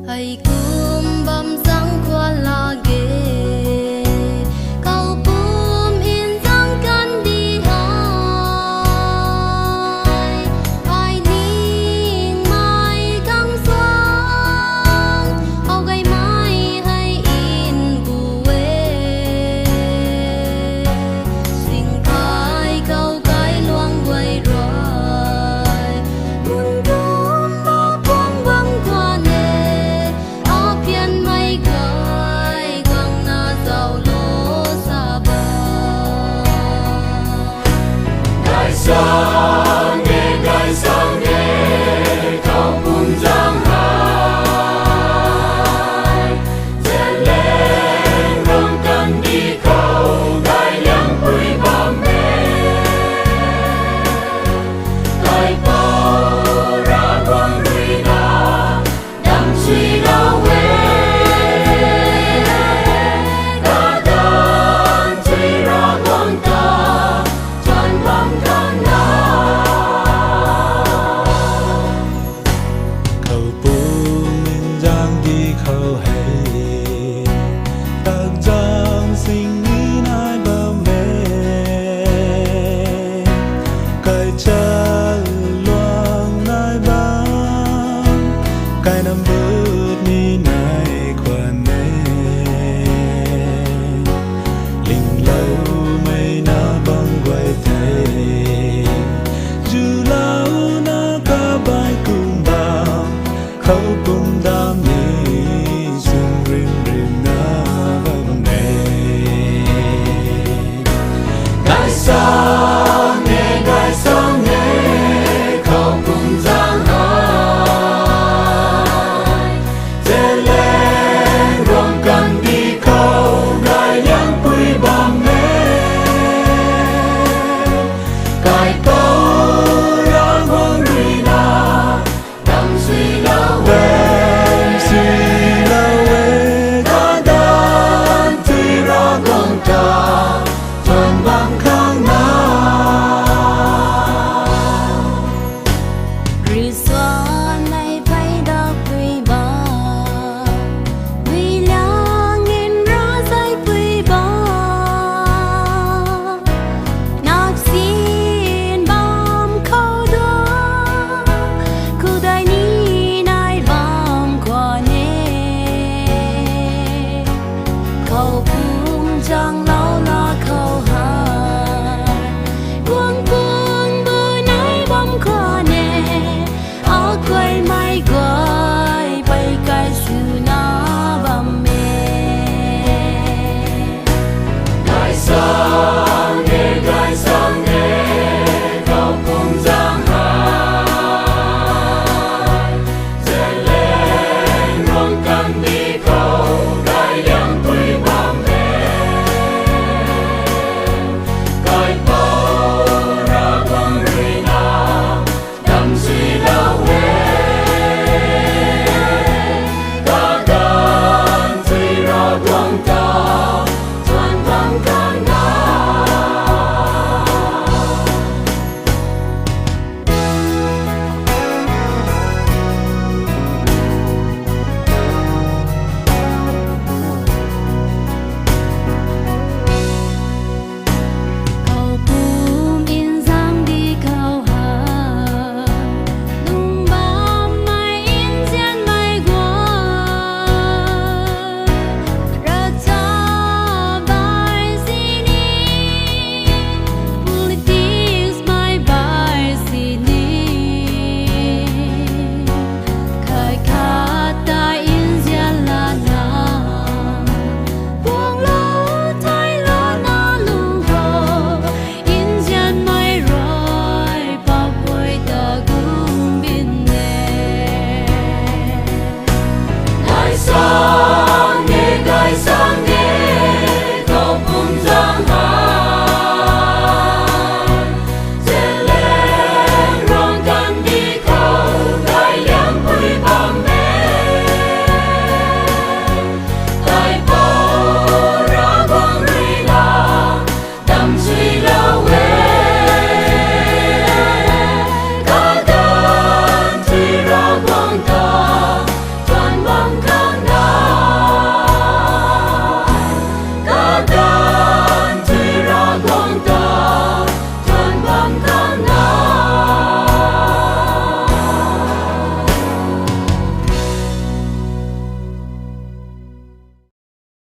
Hãy cùng bấm sáng qua là ghê cầu bùm in dáng căn đi hỏi ai nín mai căng xoang hầu gây mai hay in bù ê xin khai câu cái loang quay rồi buồn bùm ba buông băng qua nề phiền mây khơi quăng na giàu lúa xa bờ gai sang nghe cao bùn giang hai dệt lên rong cần đi cầu gai yang bụi ba mẹ gai bao ra quang huy na đam suy đau cái năm bước ni này qua nè linh lâu mây na băng quay thề dù lâu na cả bài cùng bao khâu cùng đam ni sung rim rim na băng nè gai sang nghe khâu cùng giang cầu bùm giang